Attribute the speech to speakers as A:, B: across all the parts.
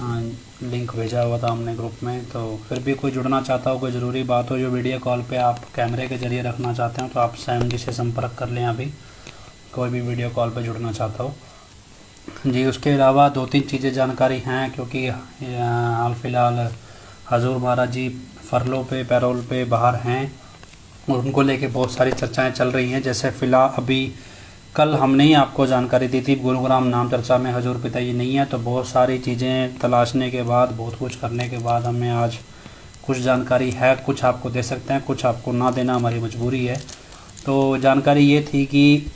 A: Link भेजा हुआ था हमने ग्रुप में। तो फिर भी कोई जुड़ना चाहता हो, कोई ज़रूरी बात हो जो वीडियो कॉल पे आप कैमरे के ज़रिए रखना चाहते हो, तो आप सैम जी से संपर्क कर लें अभी, कोई भी वीडियो कॉल पे जुड़ना चाहता हो जी। उसके अलावा 2-3 चीज़ें जानकारी हैं, क्योंकि हाल फिलहाल हजूर महाराज जी फरलों पे, पैरोल पे बाहर हैं और उनको लेके बहुत सारी चर्चाएं चल रही हैं। जैसे फ़िलहाल अभी कल हमने ही आपको जानकारी दी थी, गुरुग्राम नाम चर्चा में हजूर पिताजी नहीं है। तो बहुत सारी चीज़ें तलाशने के बाद, बहुत कुछ करने के बाद हमें आज कुछ जानकारी है। कुछ आपको दे सकते हैं, कुछ आपको ना देना हमारी मजबूरी है। तो जानकारी ये थी कि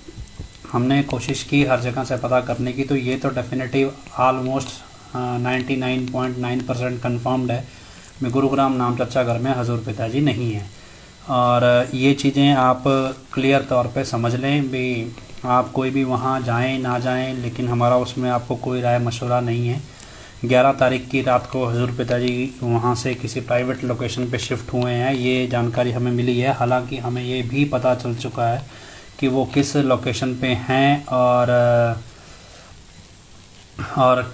A: हमने कोशिश की हर जगह से पता करने की, तो ये तो डेफिनेटिव ऑलमोस्ट 99.9% कन्फर्म्ड है कि गुरुग्राम नाम चर्चा घर में हजूर पिताजी नहीं है। और ये चीज़ें आप क्लियर तौर पे समझ लें भी, आप कोई भी वहाँ जाएं ना जाएं, लेकिन हमारा उसमें आपको कोई राय मशवरा नहीं है। 11 तारीख की रात को हजूर पिताजी वहाँ से किसी प्राइवेट लोकेशन पे शिफ्ट हुए हैं, ये जानकारी हमें मिली है। हालांकि हमें ये भी पता चल चुका है कि वो किस लोकेशन पे हैं और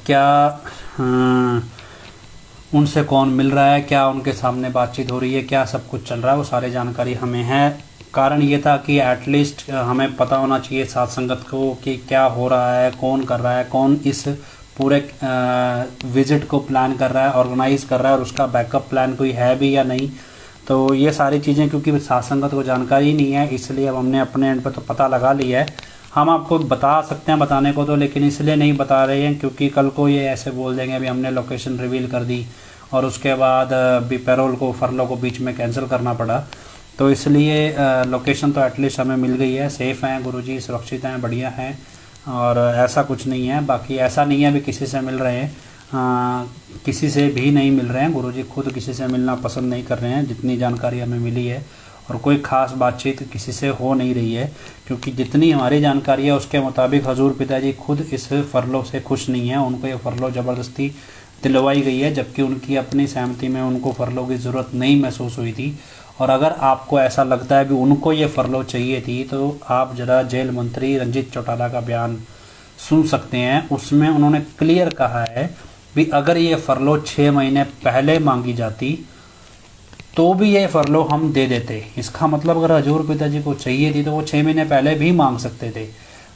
A: क्या उनसे कौन मिल रहा है, क्या उनके सामने बातचीत हो रही है, क्या सब कुछ चल रहा है, वो सारी जानकारी हमें है। कारण ये था कि एटलीस्ट हमें पता होना चाहिए साथ संगत को कि क्या हो रहा है, कौन कर रहा है, कौन इस पूरे विज़िट को प्लान कर रहा है, ऑर्गेनाइज़ कर रहा है, और उसका बैकअप प्लान कोई है भी या नहीं। तो ये सारी चीज़ें क्योंकि साथ संगत को जानकारी नहीं है, इसलिए अब हमने अपने एंड पर तो पता लगा लिया है। हम आपको बता सकते हैं बताने को तो, लेकिन इसलिए नहीं बता रहे हैं क्योंकि कल को ये ऐसे बोल देंगे अभी हमने लोकेशन रिवील कर दी और उसके बाद भी पैरोल को, फरलों को बीच में कैंसिल करना पड़ा। तो इसलिए लोकेशन तो एटलीस्ट हमें मिल गई है, सेफ़ हैं गुरुजी, सुरक्षित हैं, बढ़िया हैं, और ऐसा कुछ नहीं है। बाकी ऐसा नहीं है भी किसी से मिल रहे हैं, किसी से भी नहीं मिल रहे हैं। गुरुजी खुद किसी से मिलना पसंद नहीं कर रहे हैं, जितनी जानकारी हमें मिली है, और कोई ख़ास बातचीत किसी से हो नहीं रही है, क्योंकि जितनी हमारी जानकारी है उसके मुताबिक हजूर पिताजी खुद इस फरलों से खुश नहीं है। उनको ये फरलो ज़बरदस्ती दिलवाई गई है, जबकि उनकी अपनी सहमति में उनको फरलों की ज़रूरत नहीं महसूस हुई थी। और अगर आपको ऐसा लगता है कि उनको ये फरलो चाहिए थी, तो आप ज़रा जेल मंत्री रंजीत चौटाला का बयान सुन सकते हैं। उसमें उन्होंने क्लियर कहा है भी अगर ये फरलो 6 महीने पहले मांगी जाती तो भी ये फरलो हम दे देते। इसका मतलब अगर हजूर पिताजी को चाहिए थी तो वो 6 महीने पहले भी मांग सकते थे।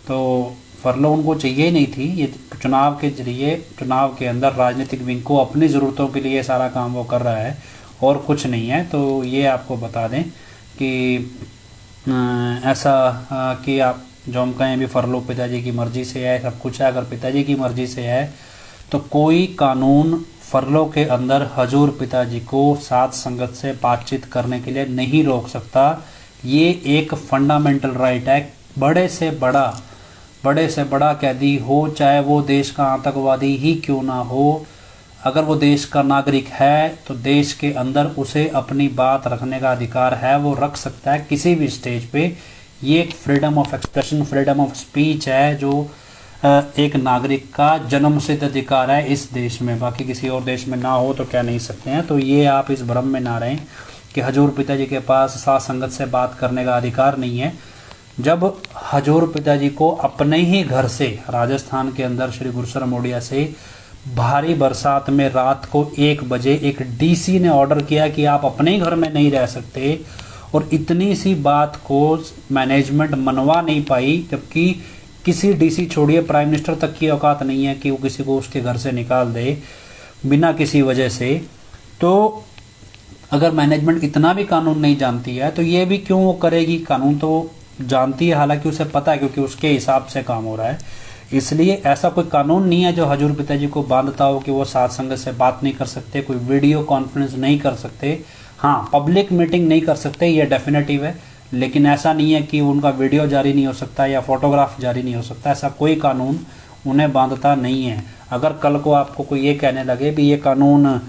A: तो फरलो उनको चाहिए ही नहीं थी। ये चुनाव के जरिए, चुनाव के अंदर राजनीतिक विंग को अपनी ज़रूरतों के लिए सारा काम वो कर रहा है और कुछ नहीं है। तो ये आपको बता दें कि ऐसा कि आप जो हम कहें भी फरलो पिताजी की मर्ज़ी से है, सब कुछ है। अगर पिताजी की मर्ज़ी से है तो कोई कानून फरलों के अंदर हजूर पिताजी को साथ संगत से बातचीत करने के लिए नहीं रोक सकता। ये एक फंडामेंटल राइट है। बड़े से बड़ा कैदी हो, चाहे वो देश का आतंकवादी ही क्यों ना हो, अगर वो देश का नागरिक है तो देश के अंदर उसे अपनी बात रखने का अधिकार है, वो रख सकता है किसी भी स्टेज पे। ये एक freedom of expression, freedom of speech है जो एक नागरिक का जन्मसिद्ध अधिकार है इस देश में। बाकी किसी और देश में ना हो तो क्या नहीं सकते हैं। तो ये आप इस भ्रम में ना रहें कि हजूर पिताजी के पास साथ संगत से बात करने का अधिकार नहीं है। जब हजूर पिताजी को अपने ही घर से, राजस्थान के अंदर श्री गुरुसर मोडिया से भारी बरसात में रात को 1 बजे एक डीसी ने ऑर्डर किया कि आप अपने ही घर में नहीं रह सकते, और इतनी सी बात को मैनेजमेंट मनवा नहीं पाई, जबकि किसी डीसी छोड़िए प्राइम मिनिस्टर तक की औकात नहीं है कि वो किसी को उसके घर से निकाल दे बिना किसी वजह से। तो अगर मैनेजमेंट इतना भी कानून नहीं जानती है तो ये भी क्यों वो करेगी। कानून तो जानती है, हालांकि उसे पता है क्योंकि उसके हिसाब से काम हो रहा है। इसलिए ऐसा कोई कानून नहीं है जो हजूर पिताजी को बांधता हो कि वो साथ संगत से बात नहीं कर सकते, कोई वीडियो कॉन्फ्रेंस नहीं कर सकते। हाँ, पब्लिक मीटिंग नहीं कर सकते, ये डेफिनेटिव है, लेकिन ऐसा नहीं है कि उनका वीडियो जारी नहीं हो सकता या फोटोग्राफ जारी नहीं हो सकता। ऐसा कोई कानून उन्हें बांधता नहीं है। अगर कल को आपको कोई ये कहने लगे भी ये कानून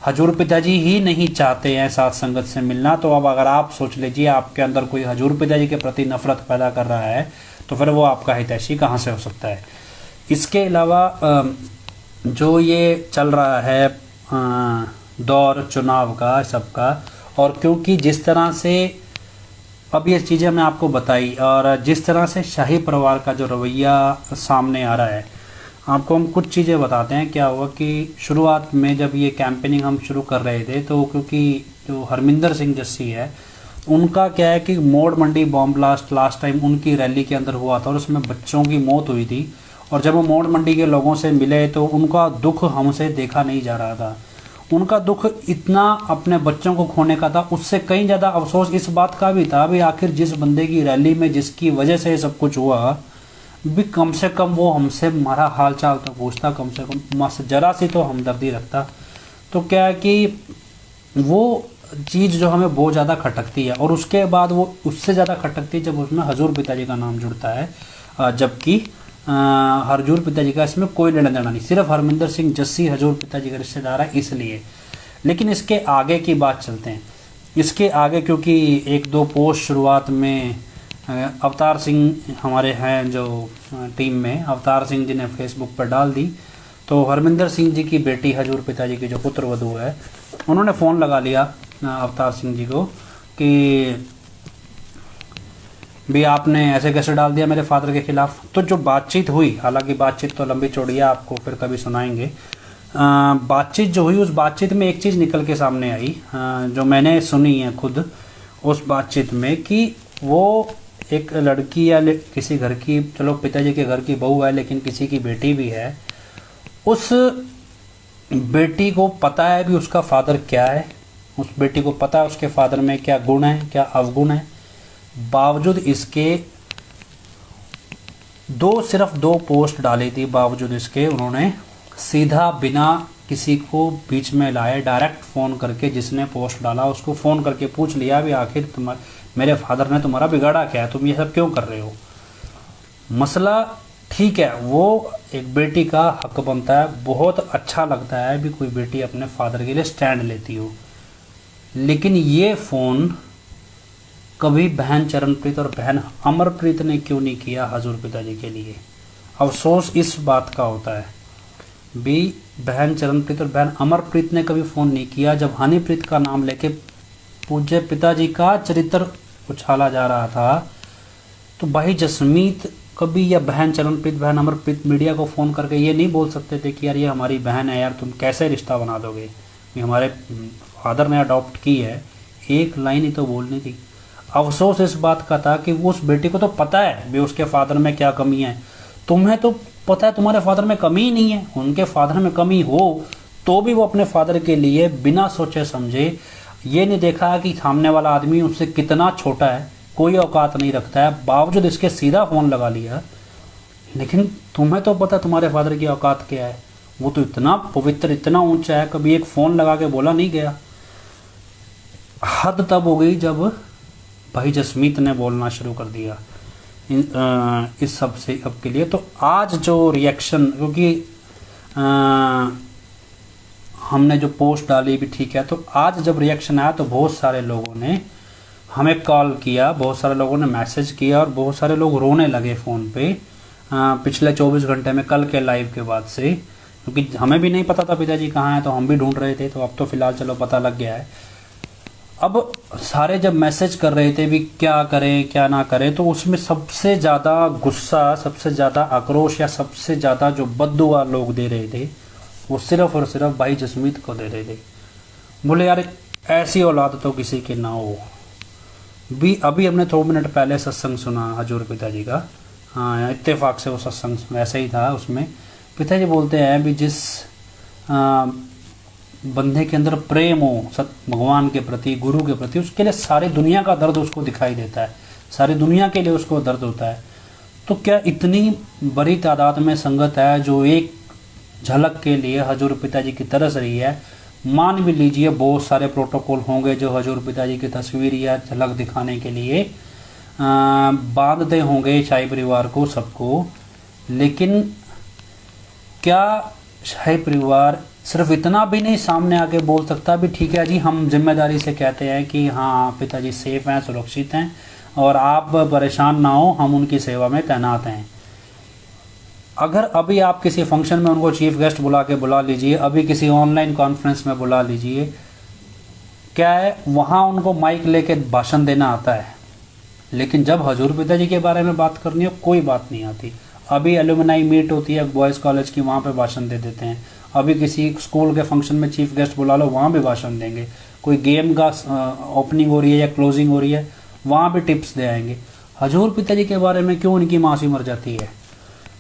A: हजूर पिताजी ही नहीं चाहते हैं साथ संगत से मिलना, तो अब अगर आप सोच लीजिए आपके अंदर कोई हजूर पिताजी के प्रति नफरत पैदा कर रहा है तो फिर वो आपका हितैषी कहाँ से हो सकता है। इसके अलावा जो ये चल रहा है दौर चुनाव का सबका, और क्योंकि जिस तरह से अब ये चीज़ें मैं आपको बताई और जिस तरह से शाही परिवार का जो रवैया सामने आ रहा है, आपको हम कुछ चीज़ें बताते हैं। क्या हुआ कि शुरुआत में जब ये कैंपेनिंग हम शुरू कर रहे थे, तो क्योंकि जो हरमिंदर सिंह जस्सी है, उनका क्या है कि मोड़ मंडी बॉम्ब ब्लास्ट लास्ट टाइम उनकी रैली के अंदर हुआ था और उसमें बच्चों की मौत हुई थी। और जब वो मोड़ मंडी के लोगों से मिले तो उनका दुख हमसे देखा नहीं जा रहा था। उनका दुख इतना अपने बच्चों को खोने का था, उससे कहीं ज़्यादा अफसोस इस बात का भी था भी आखिर जिस बंदे की रैली में जिसकी वजह से ये सब कुछ हुआ भी कम से कम वो हमसे हमारा हाल चाल तो पूछता, कम से कम जरा सी तो हमदर्दी रखता। तो क्या है कि वो चीज़ जो हमें बहुत ज़्यादा खटकती है, और उसके बाद वो उससे ज़्यादा खटकती है जब उसमें हजूर पिताजी का नाम जुड़ता है, जबकि हजूर पिताजी का इसमें कोई लेना देना नहीं, सिर्फ हरमिंदर सिंह जस्सी हजूर पिताजी का रिश्तेदार है इसलिए। लेकिन इसके आगे की बात चलते हैं। इसके आगे क्योंकि एक दो पोस्ट शुरुआत में अवतार सिंह हमारे हैं जो टीम में, अवतार सिंह जी ने फेसबुक पर डाल दी, तो हरमिंदर सिंह जी की बेटी हजूर पिताजी की जो पुत्र वधू है, उन्होंने फ़ोन लगा लिया अवतार सिंह जी को कि भी आपने ऐसे कैसे डाल दिया मेरे फादर के खिलाफ। तो जो बातचीत हुई, हालांकि बातचीत तो लंबी चौड़ी है, आपको फिर कभी सुनाएंगे। बातचीत जो हुई, उस बातचीत में एक चीज़ निकल के सामने आई जो मैंने सुनी है खुद उस बातचीत में, कि वो एक लड़की या किसी घर की, चलो पिताजी के घर की बहू है लेकिन किसी की बेटी भी है, उस बेटी को पता है भी उसका फादर क्या है, उस बेटी को पता है उसके फादर में क्या गुण है क्या अवगुण है। बावजूद इसके सिर्फ दो पोस्ट डाली थी, बावजूद इसके उन्होंने सीधा बिना किसी को बीच में लाए डायरेक्ट फ़ोन करके जिसने पोस्ट डाला उसको फ़ोन करके पूछ लिया भी आखिर मेरे फादर ने तुम्हारा बिगाड़ा क्या है, तुम ये सब क्यों कर रहे हो। मसला ठीक है, वो एक बेटी का हक बनता है, बहुत अच्छा लगता है भी कोई बेटी अपने फादर के लिए स्टैंड लेती हो, लेकिन ये फ़ोन कभी बहन चरणप्रीत और बहन अमरप्रीत ने क्यों नहीं किया हजूर पिताजी के लिए। अफसोस इस बात का होता है भी बहन चरणप्रीत और बहन अमरप्रीत ने कभी फ़ोन नहीं किया जब हनीप्रीत का नाम लेके पूज्य पिताजी का चरित्र उछाला जा रहा था। तो भाई जसमीत कभी या बहन चरणप्रीत बहन अमरप्रीत मीडिया को फ़ोन करके ये नहीं बोल सकते थे कि यार ये हमारी बहन है, यार तुम कैसे रिश्ता बना दोगे, ये हमारे फादर ने अडॉप्ट की है, एक लाइन ही तो बोलनी थी। अफसोस इस बात का था कि वो उस बेटी को तो पता है भी उसके फादर में क्या कमी है, तुम्हें तो पता है तुम्हारे फादर में कमी ही नहीं है, उनके फादर में कमी हो तो भी वो अपने फादर के लिए बिना सोचे समझे, ये नहीं देखा कि सामने वाला आदमी उससे कितना छोटा है, कोई औकात नहीं रखता है, बावजूद इसके सीधा फ़ोन लगा लिया। लेकिन तुम्हें तो पता तुम्हारे फादर की औकात क्या है, वो तो इतना पवित्र इतना ऊंचा है, कभी एक फ़ोन लगा के बोला नहीं गया। हद तब हो गई जब भाई जसमीत ने बोलना शुरू कर दिया इस सब से अब के लिए। तो आज जो रिएक्शन, क्योंकि हमने जो पोस्ट डाली भी ठीक है, तो आज जब रिएक्शन आया तो बहुत सारे लोगों ने हमें कॉल किया, बहुत सारे लोगों ने मैसेज किया और बहुत सारे लोग रोने लगे फ़ोन पे पिछले 24 घंटे में, कल के लाइव के बाद से, क्योंकि हमें भी नहीं पता था पिताजी कहाँ हैं, तो हम भी ढूंढ रहे थे। तो अब तो फ़िलहाल चलो पता लग गया है। अब सारे जब मैसेज कर रहे थे भी क्या करें क्या ना करें, तो उसमें सबसे ज़्यादा गुस्सा, सबसे ज़्यादा आक्रोश या सबसे ज़्यादा जो बद्दुआ लोग दे रहे थे वो सिर्फ और सिर्फ भाई जसमीत को दे रहे थे। बोले यार ऐसी औलाद तो किसी की ना हो। भी अभी हमने 2 मिनट पहले सत्संग सुना हजूर पिताजी का, हाँ इत्तेफाक से वो सत्संग वैसे ही था। उसमें पिताजी बोलते हैं भी जिस बंदे के अंदर प्रेम हो भगवान के प्रति, गुरु के प्रति, उसके लिए सारी दुनिया का दर्द उसको दिखाई देता है, सारी दुनिया के लिए उसको दर्द होता है। तो क्या इतनी बड़ी तादाद में संगत है जो एक झलक के लिए हजूर पिताजी की तरस रही है। मान भी लीजिए बहुत सारे प्रोटोकॉल होंगे जो हजूर पिताजी की तस्वीर या झलक दिखाने के लिए बांधते होंगे शाही परिवार को, सबको, लेकिन क्या शाही परिवार सिर्फ इतना भी नहीं सामने आके बोल सकता भी ठीक है जी हम जिम्मेदारी से कहते हैं कि हाँ पिताजी सेफ हैं, सुरक्षित हैं और आप परेशान ना हो, हम उनकी सेवा में तैनात हैं। अगर अभी आप किसी फंक्शन में उनको चीफ गेस्ट बुला लीजिए, अभी किसी ऑनलाइन कॉन्फ्रेंस में बुला लीजिए, क्या है वहाँ उनको माइक लेके भाषण देना आता है, लेकिन जब हजूर पिताजी के बारे में बात करनी हो कोई बात नहीं आती। अभी एलुमनाई मीट होती है बॉयज़ कॉलेज की, वहाँ पे भाषण दे देते हैं। अभी किसी स्कूल के फंक्शन में चीफ गेस्ट बुला लो, वहाँ भी भाषण देंगे। कोई गेम का ओपनिंग हो रही है या क्लोजिंग हो रही है, वहाँ भी टिप्स दे आएंगे। हजूर पिताजी के बारे में क्यों उनकी मासी मर जाती है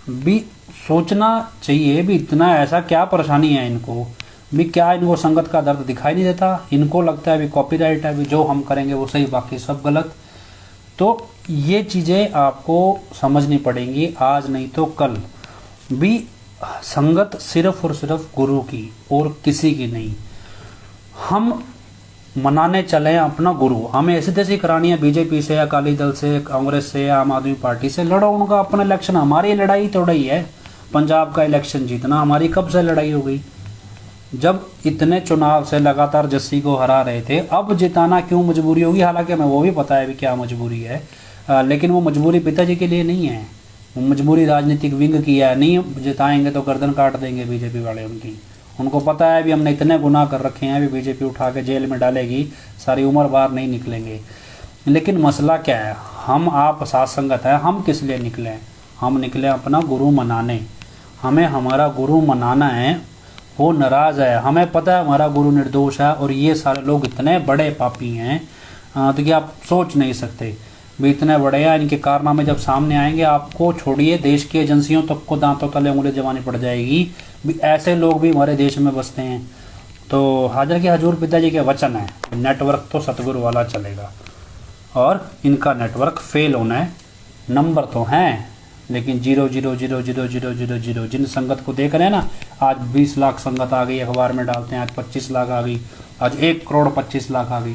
A: भी सोचना चाहिए भी, इतना ऐसा क्या परेशानी है इनको भी, क्या इनको संगत का दर्द दिखाई नहीं देता? इनको लगता है भी कॉपीराइट है भी, जो हम करेंगे वो सही, बाकी सब गलत। तो ये चीज़ें आपको समझनी पड़ेंगी, आज नहीं तो कल भी। संगत सिर्फ और सिर्फ गुरु की और किसी की नहीं। हम मनाने चले अपना गुरु, हमें ऐसी तैसी करानी है बीजेपी से, अकाली दल से, कांग्रेस से, आम आदमी पार्टी से, लड़ो उनका अपना इलेक्शन। हमारी लड़ाई थोड़ी है पंजाब का इलेक्शन जीतना, हमारी कब से लड़ाई हो गई? जब इतने चुनाव से लगातार जस्सी को हरा रहे थे, अब जिताना क्यों मजबूरी होगी? हालांकि हमें वो भी पता है भी क्या मजबूरी है, लेकिन वो मजबूरी पिताजी के लिए नहीं है, वो मजबूरी राजनीतिक विंग की है। नहीं जिताएंगे तो गर्दन काट देंगे बीजेपी वाले उनकी। उनको पता है भी हमने इतने गुनाह कर रखे हैं भी, बीजेपी उठा के जेल में डालेगी, सारी उम्र बाहर नहीं निकलेंगे। लेकिन मसला क्या है, हम आप साथ संगत है, हम किस लिए निकले? हम निकले अपना गुरु मनाने। हमें हमारा गुरु मनाना है, वो नाराज़ है, हमें पता है हमारा गुरु निर्दोष है, और ये सारे लोग इतने बड़े पापी हैं तो कि आप सोच नहीं सकते भी, इतने बड़े हैं। इनके कारनामे जब सामने आएंगे, आपको छोड़िए देश की एजेंसियों तक को दांतों तले उंगली जमानी पड़ जाएगी भी, ऐसे लोग भी हमारे देश में बसते हैं। तो हाजिर के हजूर पिताजी के वचन है, नेटवर्क तो सतगुरु वाला चलेगा, और इनका नेटवर्क फेल होना है। नंबर तो हैं लेकिन 0,0,0,0,0,0,0 जिन संगत को देख रहे हैं ना, आज 20 लाख संगत आ गई, अखबार में डालते हैं आज 25 लाख आ गई, आज 1,25,00,000 आ गई।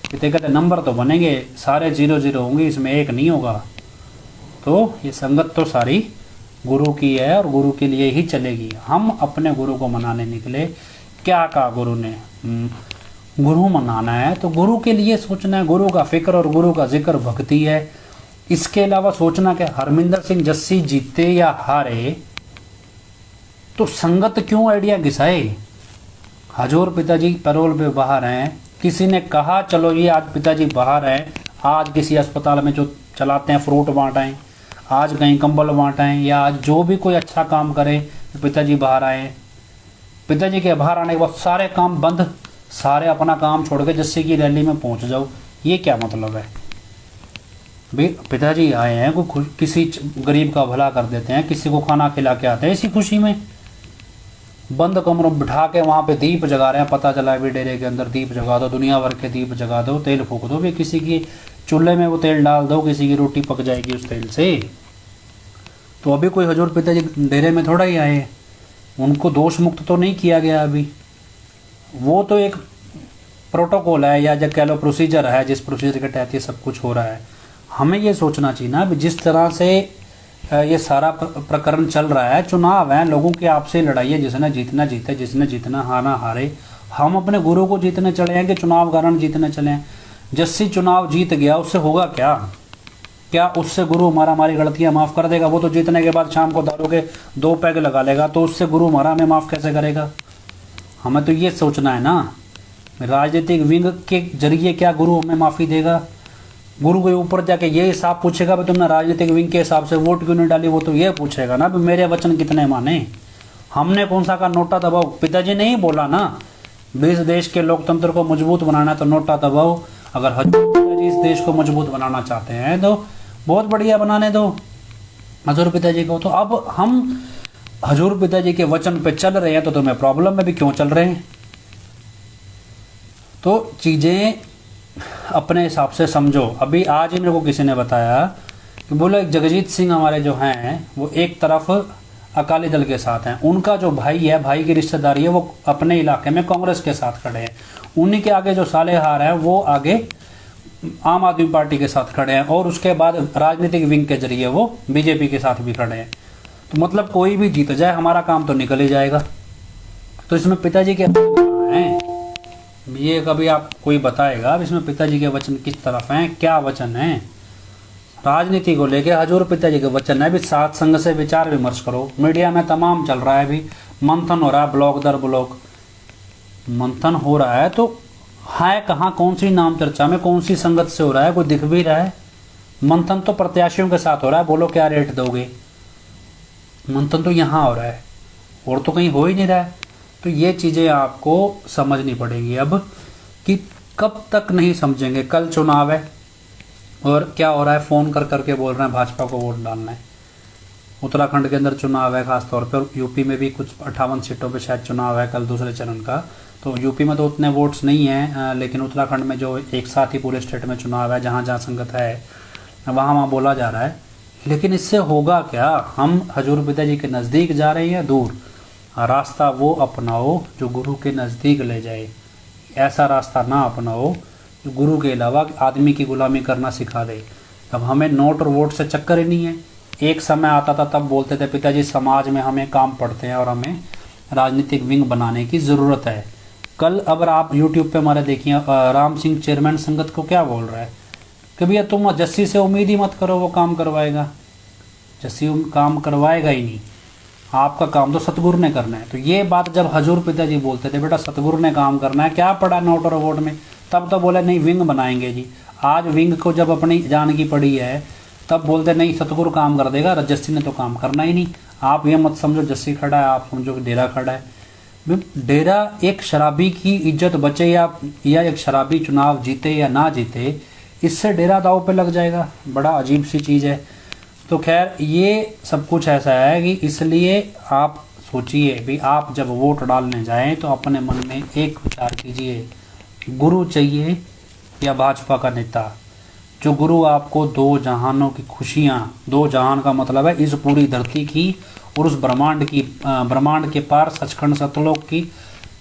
A: कहते कहते नंबर तो बनेंगे, सारे 0,0 होंगे, इसमें एक नहीं होगा। तो ये संगत तो सारी गुरु की है और गुरु के लिए ही चलेगी। हम अपने गुरु को मनाने निकले, क्या कहा गुरु ने? गुरु मनाना है तो गुरु के लिए सोचना है, गुरु का फिक्र और गुरु का जिक्र भक्ति है। इसके अलावा सोचना कि हरमिंदर सिंह जस्सी जीते या हारे तो संगत क्यों आइडिया घिसाए? हजूर पिताजी पैरोल पे बाहर हैं, किसी ने कहा चलो ये आज पिताजी बाहर हैं, आज किसी अस्पताल में जो चलाते हैं फ्रूट बांटाएं, आज कहीं कंबल बांटाएं, या आज जो भी कोई अच्छा काम करे, पिताजी बाहर आए। पिताजी के बाहर आने के बाद सारे काम बंद, सारे अपना काम छोड़ के जस्सी की रैली में पहुंच जाओ, ये क्या मतलब है भाई? पिताजी आए हैं, कोई किसी गरीब का भला कर देते हैं, किसी को खाना खिला के आते हैं, इसी खुशी में बंद कमरों में बिठा के वहाँ पे दीप जगा रहे हैं। पता चला है भी डेरे के अंदर दीप जगा दो, दुनिया भर के दीप जगा दो, तेल फूक दो भी, किसी की चूल्हे में वो तेल डाल दो, किसी की रोटी पक जाएगी उस तेल से। तो अभी कोई हजूर पिताजी डेरे में थोड़ा ही आए, उनको दोष मुक्त तो नहीं किया गया अभी। वो तो एक प्रोटोकॉल है या जो कह लो प्रोसीजर है, जिस प्रोसीजर के तहत ये सब कुछ हो रहा है। हमें ये सोचना चाहिए ना, जिस तरह से ये सारा प्रकरण चल रहा है, चुनाव है, लोगों की आपसे लड़ाई है, जिसने जीतना जीते, जिसने जीतना हारना हारे। हम अपने गुरु को जीतने चले हैं कि चुनाव का रण जीतने चले हैं? जस्सी चुनाव जीत गया, उससे होगा क्या? क्या उससे गुरु हमारा हमारी गलतियां माफ़ कर देगा? वो तो जीतने के बाद शाम को दारू के 2 पैग लगा लेगा, तो उससे गुरु हमारा हमें माफ़ कैसे करेगा? हमें तो ये सोचना है ना, राजनीतिक विंग के जरिए क्या गुरु हमें माफ़ी देगा? गुरु के ऊपर जाके ये हिसाब पूछेगा भाई तुमने राजनीतिक विंग के हिसाब से वोट क्यों नहीं डाली? वो तो ये पूछेगा ना भी मेरे वचन कितने माने, हमने कौन सा का नोटा दबाओ? पिताजी ने ही बोला ना, इस देश के लोकतंत्र को मजबूत बनाना है तो नोटा दबाओ। अगर हजूर पिताजी इस देश को मजबूत बनाना चाहते हैं तो बहुत बढ़िया बनाने दो हजूर पिताजी को। तो अब हम हजूर पिताजी के वचन पे चल रहे हैं तो तुम्हें प्रॉब्लम में भी क्यों चल रहे हैं? तो चीज़ें अपने हिसाब से समझो। अभी आज ही मेरे को किसी ने बताया कि बोले जगजीत सिंह हमारे जो हैं वो एक तरफ अकाली दल के साथ हैं, उनका जो भाई है, भाई की रिश्तेदारी है, वो अपने इलाके में कांग्रेस के साथ खड़े हैं, उन्हीं के आगे जो सालेहार हैं वो आगे आम आदमी पार्टी के साथ खड़े हैं, और उसके बाद राजनीतिक विंग के जरिए वो बीजेपी के साथ भी खड़े हैं। तो मतलब कोई भी जीत जाए हमारा काम तो निकल ही जाएगा। तो इसमें पिताजी के हैं, ये कभी आप कोई बताएगा अब इसमें पिताजी के वचन किस तरफ हैं, क्या वचन हैं? राजनीति को लेके हजूर पिताजी के वचन है भी, साथ संग से विचार विमर्श करो। मीडिया में तमाम चल रहा है, भी मंथन हो रहा है, ब्लॉक दर ब्लॉक मंथन हो रहा है। तो है कहाँ, कौन सी नाम चर्चा में, कौन सी संगत से हो रहा है? कोई दिख भी रहा है? मंथन तो प्रत्याशियों के साथ हो रहा है, बोलो क्या रेट दोगे? मंथन तो यहाँ हो रहा है और तो कहीं हो ही नहीं रहा है। तो ये चीज़ें आपको समझनी पड़ेगी अब कि कब तक नहीं समझेंगे। कल चुनाव है और क्या हो रहा है, फ़ोन कर करके बोल रहे हैं भाजपा को वोट डालना है। उत्तराखंड के अंदर चुनाव है खास तौर पे, और यूपी में भी कुछ 58 सीटों पे शायद चुनाव है कल दूसरे चरण का। तो यूपी में तो उतने वोट्स नहीं हैं, लेकिन उत्तराखंड में जो एक साथ ही पूरे स्टेट में चुनाव है, जहाँ जहाँ संगत है वहाँ वहाँ बोला जा रहा है। लेकिन इससे होगा क्या, हम हजूर पिताजी के नज़दीक जा रहे हैं या दूर। रास्ता वो अपनाओ जो गुरु के नज़दीक ले जाए, ऐसा रास्ता ना अपनाओ जो गुरु के अलावा आदमी की गुलामी करना सिखा दे। अब हमें नोट और वोट से चक्कर ही नहीं है। एक समय आता था तब बोलते थे पिताजी समाज में हमें काम पड़ते हैं और हमें राजनीतिक विंग बनाने की ज़रूरत है। कल अगर आप यूट्यूब पे हमारे देखिए, राम सिंह चेयरमैन संगत को क्या बोल रहा है कि भैया तुम जस्सी से उम्मीद ही मत करो वो काम करवाएगा। जस्सी काम करवाएगा ही नहीं, आपका काम तो सतगुरु ने करना है। तो ये बात जब हजूर पिताजी बोलते थे बेटा सतगुरु ने काम करना है, क्या पड़ा नोट और वोट में, तब तो बोले नहीं विंग बनाएंगे जी। आज विंग को जब अपनी जान की पड़ी है तब बोलते नहीं सतगुरु काम कर देगा, जस्सी ने तो काम करना ही नहीं। आप ये मत समझो जस्सी खड़ा है, आप समझो कि डेरा खड़ा है। डेरा एक शराबी की इज्जत बचे या एक शराबी चुनाव जीते या ना जीते, इससे डेरा दाव पे लग जाएगा। बड़ा अजीब सी चीज़ है। तो खैर ये सब कुछ ऐसा है कि इसलिए आप सोचिए भी, आप जब वोट डालने जाएं तो अपने मन में एक विचार कीजिए, गुरु चाहिए या भाजपा का नेता। जो गुरु आपको दो जहानों की खुशियाँ, दो जहान का मतलब है इस पूरी धरती की और उस ब्रह्मांड के पार सचखंड सतलोक की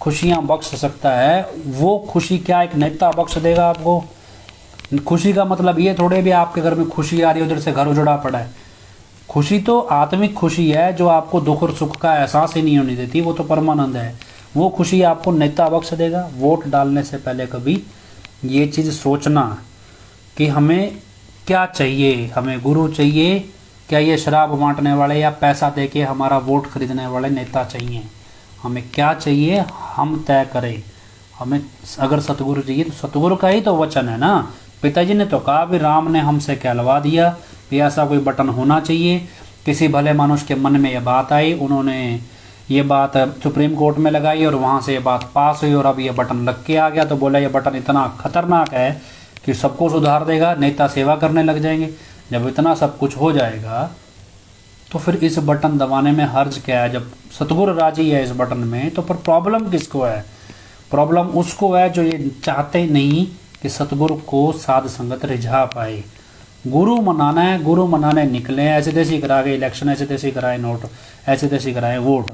A: खुशियाँ बख्श सकता है, वो खुशी क्या एक नेता बख्श देगा आपको। खुशी का मतलब ये थोड़े भी आपके घर में खुशी आ रही है उधर से घर उजड़ा पड़ा है। खुशी तो आत्मिक खुशी है जो आपको दुख और सुख का एहसास ही नहीं होने देती, वो तो परमानंद है। वो खुशी आपको नेता बख्श देगा। वोट डालने से पहले कभी ये चीज़ सोचना कि हमें क्या चाहिए, हमें गुरु चाहिए क्या ये शराब बांटने वाले या पैसा देके हमारा वोट खरीदने वाले नेता चाहिए। हमें क्या चाहिए हम तय करें। हमें अगर सतगुरु चाहिए तो सतगुरु का ही तो वचन है ना। पिताजी ने तो कहा भी राम ने हमसे कहलवा दिया भी ऐसा कोई बटन होना चाहिए। किसी भले मनुष्य के मन में ये बात आई, उन्होंने ये बात सुप्रीम कोर्ट में लगाई और वहाँ से ये बात पास हुई और अब ये बटन लग के आ गया। तो बोला ये बटन इतना खतरनाक है कि सबको सुधार देगा, नेता सेवा करने लग जाएंगे। जब इतना सब कुछ हो जाएगा तो फिर इस बटन दबाने में हर्ज क्या है। जब सतगुरु राजी है इस बटन में तो फिर प्रॉब्लम किसको है। प्रॉब्लम उसको है जो ये चाहते नहीं कि सतगुरु को साध संगत रिझा पाए। गुरु मनाना है, गुरु मनाने निकले, ऐसे तैसे करा के इलेक्शन, ऐसे तैसे कराए नोट, ऐसे तैसे कराए वोट।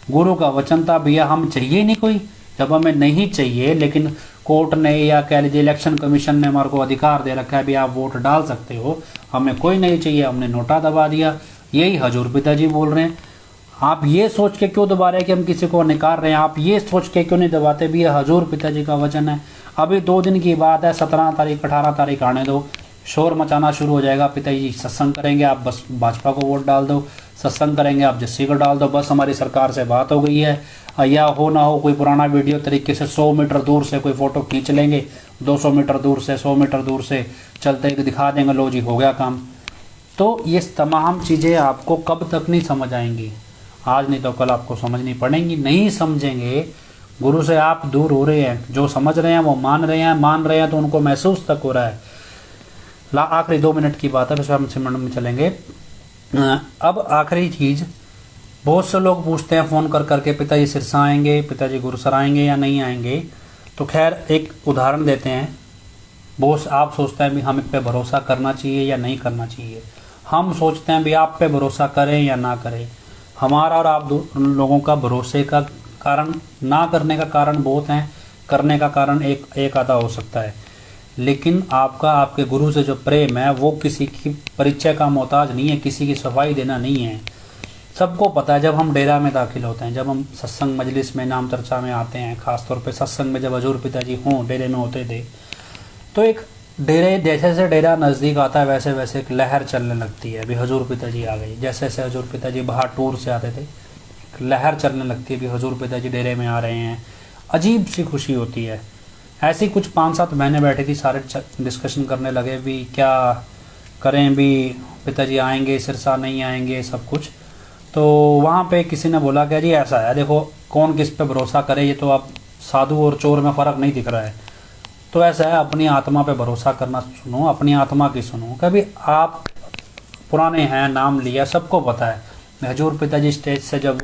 A: गुरु का वचन था भैया हम चाहिए नहीं कोई। जब हमें नहीं चाहिए लेकिन कोर्ट ने या कह लीजिए इलेक्शन कमीशन ने हमारे को अधिकार दे रखा है भी आप वोट डाल सकते हो, हमें कोई नहीं चाहिए, हमने नोटा दबा दिया। यही हजूर पिताजी बोल रहे हैं। आप ये सोच के क्यों दबा रहे हैं कि हम किसी को निकाल रहे हैं। आप ये सोच के क्यों नहीं दबाते भी ये हजूर पिताजी का वचन है। अभी 2 दिन की बात है, 17 तारीख 18 तारीख आने दो, शोर मचाना शुरू हो जाएगा। पिताजी सत्संग करेंगे, आप बस भाजपा को वोट डाल दो, सत्संग करेंगे आप जस्सी को डाल दो, बस हमारी सरकार से बात हो गई है। या हो ना हो कोई पुराना वीडियो तरीके से 100 मीटर दूर से कोई फोटो खींच लेंगे, 200 मीटर दूर से, 100 मीटर दूर से चलते दिखा देंगे, लो जी हो गया काम। तो ये तमाम चीज़ें आपको कब तक नहीं समझ आएंगी, आज नहीं तो कल आपको समझनी पड़ेंगी। नहीं समझेंगे, गुरु से आप दूर हो रहे हैं। जो समझ रहे हैं वो मान रहे हैं तो उनको महसूस तक हो रहा है। आखिरी 2 मिनट की बात है, फिर हम 6 मिनट में चलेंगे। अब आखिरी चीज़, बहुत से लोग पूछते हैं फ़ोन कर करके पिताजी सिरसा आएंगे, पिताजी गुरुसर आएंगे या नहीं आएंगे। तो खैर एक उदाहरण देते हैं। बहुत आप सोचते हैं भी हम पे भरोसा करना चाहिए या नहीं करना चाहिए। हम सोचते हैं भी आप पे भरोसा करें या ना करें। हमारा और आप लोगों का भरोसे का कारण, ना करने का कारण बहुत हैं, करने का कारण एक आधा हो सकता है। लेकिन आपका आपके गुरु से जो प्रेम है वो किसी की परिचय का मोहताज नहीं है, किसी की सफाई देना नहीं है। सबको पता है जब हम डेरा में दाखिल होते हैं, जब हम सत्संग मजलिस में नाम चर्चा में आते हैं, खासतौर पे सत्संग में जब हजूर पिताजी हों डेरे में होते थे, तो एक डेरे जैसे जैसे डेरा नज़दीक आता है वैसे वैसे एक लहर चलने लगती है। अभी हजूर पिताजी आ गई, जैसे जैसे हजूर पिताजी बाहर टूर से आते थे एक लहर चलने लगती है भी हजूर पिताजी डेरे में आ रहे हैं। अजीब सी खुशी होती है। ऐसी कुछ 5-7 महीने बैठी थी, सारे डिस्कशन करने लगे भी क्या करें, भी पिताजी आएंगे सिरसा नहीं आएंगे, सब कुछ। तो वहाँ पे किसी ने बोला कि जी ऐसा है, देखो कौन किस पे भरोसा करे, ये तो अब साधु और चोर में फ़र्क नहीं दिख रहा है। तो ऐसा है, अपनी आत्मा पे भरोसा करना सुनो, अपनी आत्मा की सुनो। कभी आप पुराने हैं, नाम लिया, सबको पता है। हजूर पिताजी स्टेज से जब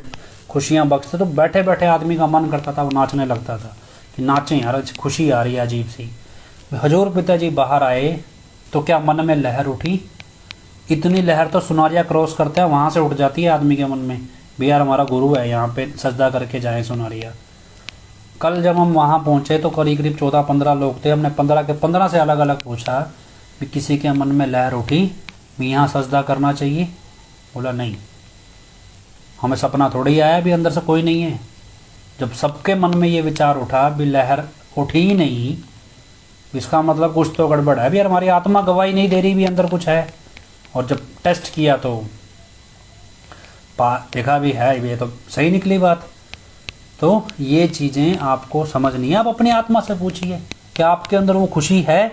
A: खुशियाँ बख्शते तो बैठे बैठे आदमी का मन करता था वो नाचने लगता था कि नाचें यार, खुशी आ रही है अजीब सी। हजूर पिताजी बाहर आए तो क्या मन में लहर उठी, इतनी लहर तो सुनारिया क्रॉस करते हैं वहाँ से उठ जाती है आदमी के मन में, भी यार हमारा गुरु है, यहाँ पे सजदा करके जाएं सुनारिया। कल जब हम वहाँ पहुँचे तो करीब करीब 14-15 लोग थे। हमने 15 के 15 से अलग अलग पूछा भी किसी के मन में लहर उठी भी यहाँ सजदा करना चाहिए? बोला नहीं, हमें सपना थोड़ी आया भी अंदर से कोई नहीं है। जब सबके मन में ये विचार उठा भी लहर उठी ही नहीं, इसका मतलब कुछ तो गड़बड़ है भी यार, हमारी आत्मा गवाही नहीं दे रही भी अंदर कुछ है। और जब टेस्ट किया तो देखा भी है, ये तो सही निकली बात। तो ये चीज़ें आपको समझनी है। आप अपनी आत्मा से पूछिए कि आपके अंदर वो खुशी है,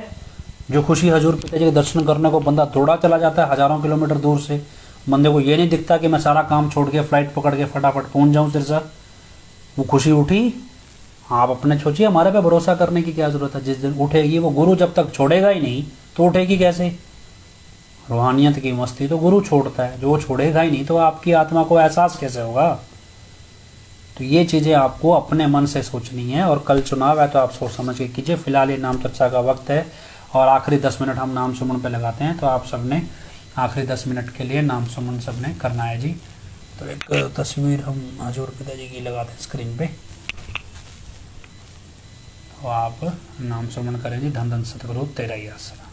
A: जो खुशी हजूर पिताजी के दर्शन करने को बंदा दौड़ा चला जाता है हज़ारों किलोमीटर दूर से। बंदे को ये नहीं दिखता कि मैं सारा काम छोड़ के फ्लाइट पकड़ के फटाफट पहुंच जाऊं सिरसा। वो खुशी उठी, आप अपने सोचिए, हमारे पे भरोसा करने की क्या ज़रूरत है। जिस दिन उठेगी वो गुरु जब तक छोड़ेगा ही नहीं तो उठेगी कैसे? रूहानियत की मस्ती तो गुरु छोड़ता है, जो छोड़ेगा ही नहीं तो आपकी आत्मा को एहसास कैसे होगा? तो ये चीज़ें आपको अपने मन से सोचनी है। और कल चुनाव है तो आप सोच समझ के कीजिए। फिलहाल ये नाम चर्चा का वक्त है और आखिरी 10 मिनट हम नाम सुमन पे लगाते हैं, तो आप सबने आखिरी 10 मिनट के लिए नाम सुमन सबने करना है जी। तो एक तस्वीर हम हजूर पिताजी की लगाते हैं स्क्रीन पे, तो आप नाम सुमन करें जी। धन धन सतगुरु तेरा ही आसरा।